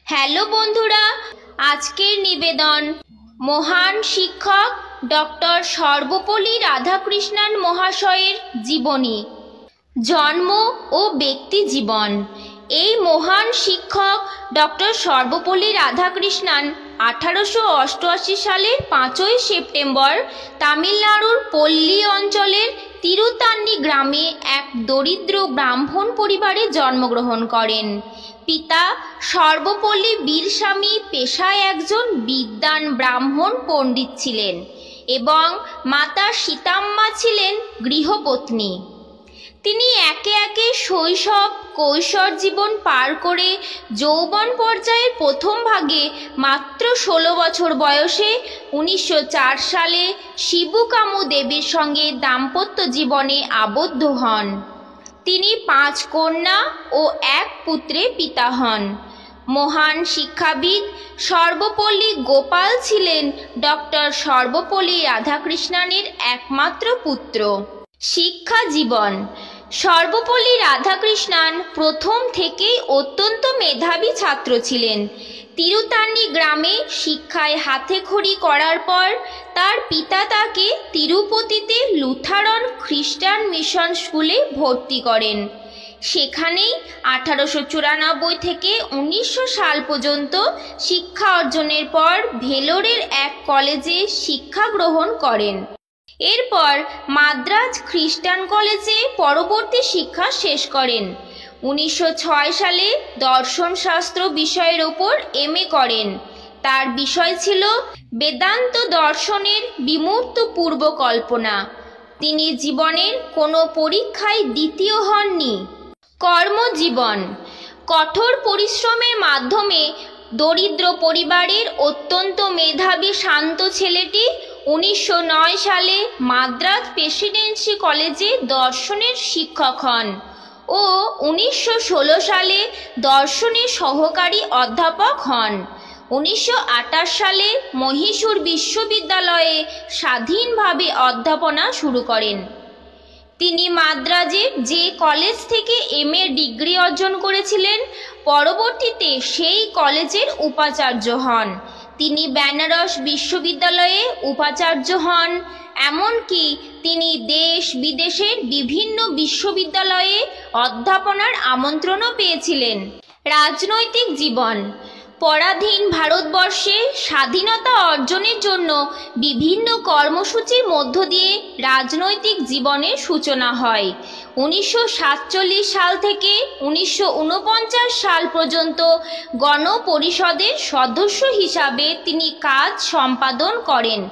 Hello বন্ধুরা, আজকের নিবেদন মহান শিক্ষক ডক্টর সর্বপল্লী রাধাকৃষ্ণন মহাশয়ের জীবনী, জন্ম ও ব্যক্তি জীবন। এই মহান শিক্ষক ডক্টর সর্বপল্লী রাধাকৃষ্ণন 1888 সালের 5ই সেপ্টেম্বর তামিলনাড়ুর পল্লী অঞ্চলের তিরুতান্নি গ্রামে এক দরিদ্র ব্রাহ্মণ পরিবারে জন্মগ্রহণ করেন। পিতা সর্বপল্লী বীরস্বামী পেশায় একজন বিদ্বান ব্রাহ্মণ পণ্ডিত ছিলেন এবং মাতা সীতাম্মা ছিলেন গৃহপত্নী। তিনি একে একে শৈশব কৈশোর জীবন পার করে যৌবন পর্যায়ের প্রথম ভাগে মাত্র 16 বছর বয়সে 1904 সালে শিবুকামু দেবীর সঙ্গে দাম্পত্য জীবনে আবদ্ধ হন। তিনি 5 কন্যা ও 1 পুত্রের পিতা হন। মহান শিক্ষাবিদ সর্বপল্লী গোপাল ছিলেন ডক্টর সর্বপল্লী রাধাকৃষ্ণনের একমাত্র পুত্র। শিক্ষা জীবন। সর্বপল্লী রাধাকৃষ্ণন প্রথম থেকেই অত্যন্ত মেধাবী ছাত্র ছিলেন। তিরুতান্নি গ্রামে শিক্ষায় হাতেখড়ি করার পর তার পিতা তাকে তিরুপতিতে লুথারন খ্রিস্টান মিশন স্কুলে ভর্তি করেন। সেখানেই 1894 থেকে 1900 সাল পর্যন্ত শিক্ষা অর্জনের পর ভেলোরের এক কলেজে শিক্ষা গ্রহণ করেন। এরপর মাদ্রাজ খ্রিস্টান কলেজে পরবর্তী শিক্ষা শেষ করেন। 1906 সালে দর্শনশাস্ত্র বিষয়ের ওপর MA করেন। তার বিষয় ছিল বেদান্ত দর্শনের বিমূর্ত পূর্বকল্পনা। তিনি জীবনের কোনো পরীক্ষায় দ্বিতীয় হননি। কর্মজীবন। কঠোর পরিশ্রমের মাধ্যমে দরিদ্র পরিবারের অত্যন্ত মেধাবী শান্ত ছেলেটি 1909 সালে মাদ্রাজ প্রেসিডেন্সি কলেজে দর্শনের শিক্ষক হন ও 1916 সালে দর্শনের সহকারী অধ্যাপক হন। 1928 সালে মহীশূর বিশ্ববিদ্যালয়ে স্বাধীনভাবে অধ্যাপনা শুরু করেন। তিনি মাদ্রাজের যে কলেজ থেকে MA ডিগ্রি অর্জন করেছিলেন, পরবর্তীতে সেই কলেজের উপাচার্য হন। তিনি বেনারস বিশ্ববিদ্যালয়ে উপাচার্য হন। এমনকি তিনি দেশ বিদেশের বিভিন্ন বিশ্ববিদ্যালয়ে অধ্যাপনার আমন্ত্রণও পেয়েছিলেন। রাজনৈতিক জীবন। পরাধীন ভারতবর্ষে স্বাধীনতা অর্জনের জন্য বিভিন্ন কর্মসূচির মধ্য দিয়ে রাজনৈতিক জীবনের সূচনা হয়। 1947 সাল থেকে 1949 সাল পর্যন্ত গণপরিষদের সদস্য হিসাবে তিনি কাজ সম্পাদন করেন।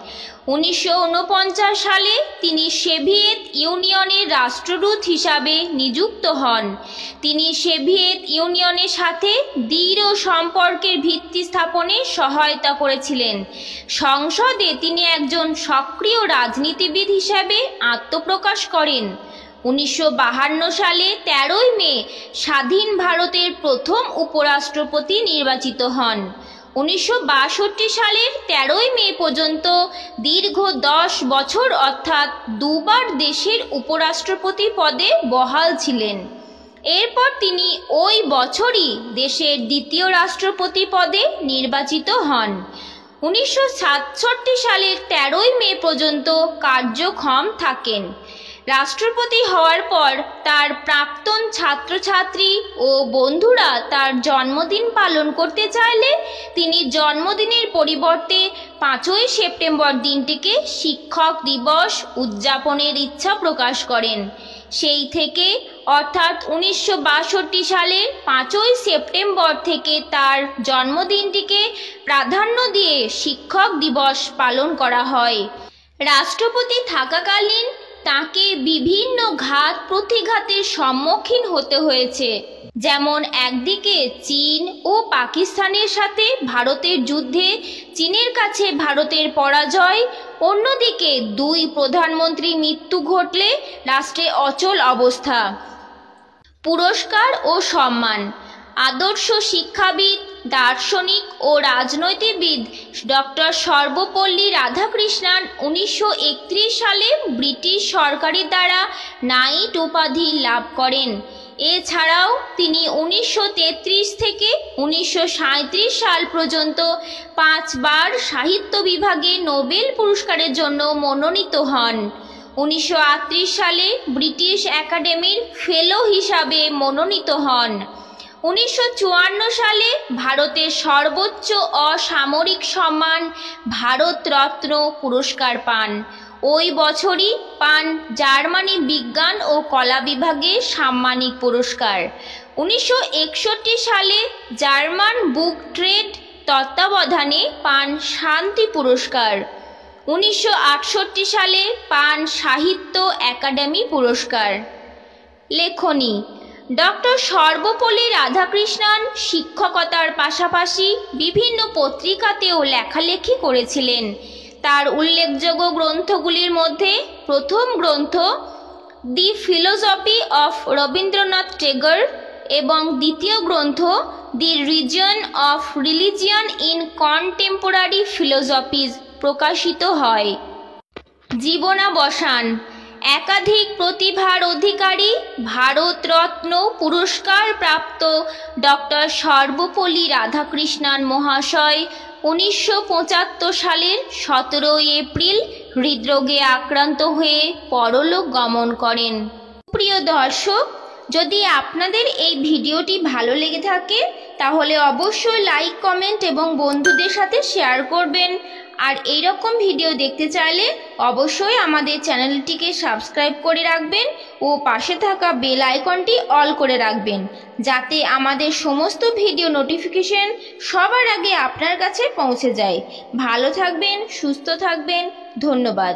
1949 সালে তিনি সোভিয়েত ইউনিয়নের রাষ্ট্রদূত হিসাবে নিযুক্ত হন। তিনি সোভিয়েত ইউনিয়নের সাথে দৃঢ় সম্পর্কের ভিত্তি স্থাপনে সহায়তা করেছিলেন। সংসদে তিনি একজন সক্রিয় রাজনীতিবিদ হিসাবে আত্মপ্রকাশ করেন। 1952 সালে 13ই মে স্বাধীন ভারতের প্রথম উপরাষ্ট্রপতি নির্বাচিত হন। 1962 সালের 13ই মে পর্যন্ত দীর্ঘ 10 বছর অর্থাৎ 2 বার দেশের উপরাষ্ট্রপতি পদে বহাল ছিলেন। এরপর তিনি ওই বছরই দেশের দ্বিতীয় রাষ্ট্রপতি পদে নির্বাচিত হন। 1967 সালের 13ই মে পর্যন্ত কার্যক্ষম থাকেন। রাষ্ট্রপতি হওয়ার পর তার প্রাক্তন ছাত্রছাত্রী ও বন্ধুরা তার জন্মদিন পালন করতে চাইলে তিনি জন্মদিনের পরিবর্তে 5ই সেপ্টেম্বর দিনটিকে শিক্ষক দিবস উদযাপনের ইচ্ছা প্রকাশ করেন। সেই থেকে অর্থাৎ 1962 সালের 5ই সেপ্টেম্বর থেকে তার জন্মদিনটিকে প্রাধান্য দিয়ে শিক্ষক দিবস পালন করা হয়। রাষ্ট্রপতি থাকাকালীন তাকে বিভিন্ন ঘাত প্রতিঘাতের সম্মুখীন হতে হয়েছে। যেমন একদিকে চীন ও পাকিস্তানের সাথে ভারতের যুদ্ধে চীনের কাছে ভারতের পরাজয়, অন্যদিকে 2 প্রধানমন্ত্রীর মৃত্যু ঘটলে রাষ্ট্রে অচল অবস্থা। পুরস্কার ও সম্মান। আদর্শ শিক্ষাবিদ, দার্শনিক ও রাজনীতিবিদ ডক্টর সর্বপল্লী রাধাকৃষ্ণন 1931 সালে ব্রিটিশ সরকারের দ্বারা নাইট উপাধি লাভ করেন এছাড়াও তিনি 1933 থেকে 1937 সাল পর্যন্ত 5 বার সাহিত্য বিভাগে নোবেল পুরস্কারের জন্য মনোনীত হন। 1938 সালে ব্রিটিশ একাডেমির ফেলো হিসাবে মনোনীত হন। 1954 সালে ভারতের সর্বোচ্চ অসামরিক সম্মান ভারতরত্ন পুরস্কার পান। ওই বছরই পান জার্মানি বিজ্ঞান ও কলা বিভাগে সাম্মানিক পুরস্কার। 1961 সালে জার্মান বুক ট্রেড তত্ত্বাবধানে পান শান্তি পুরস্কার। 1968 সালে পান সাহিত্য একাডেমি পুরস্কার। লেখনী: ডক্টর সর্বপল্লী রাধাকৃষ্ণন শিক্ষকতার পাশাপাশি বিভিন্ন পত্রিকাতেও লেখালেখি করেছিলেন। তার উল্লেখযোগ্য গ্রন্থগুলির মধ্যে প্রথম গ্রন্থ the philosophy of Rabindranath Tagore এবং দ্বিতীয় গ্রন্থ the reason of religion in contemporary philosophies প্রকাশিত হয়। জীবনাবসান: একাধিক প্রতিভার অধিকারী ভারতরত্ন পুরস্কার প্রাপ্ত ডক্টর সর্বপল্লী রাধাকৃষ্ণন মহাশয় 1975 সালের 17 এপ্রিল হৃদরোগে আক্রান্ত হয়ে পরলোক গমন করেন। প্রিয় দর্শক, যদি আপনাদের এই ভিডিওটি ভালো লেগে থাকে তাহলে অবশ্যই লাইক, কমেন্ট এবং বন্ধুদের সাথে শেয়ার করবেন। আর এইরকম ভিডিও দেখতে চাইলে অবশ্যই আমাদের চ্যানেলটিকে সাবস্ক্রাইব করে রাখবেন ও পাশে থাকা বেল আইকনটি অল করে রাখবেন, যাতে আমাদের সমস্ত ভিডিও নোটিফিকেশন সবার আগে আপনার কাছে পৌঁছে যায়। ভালো থাকবেন, সুস্থ থাকবেন। ধন্যবাদ।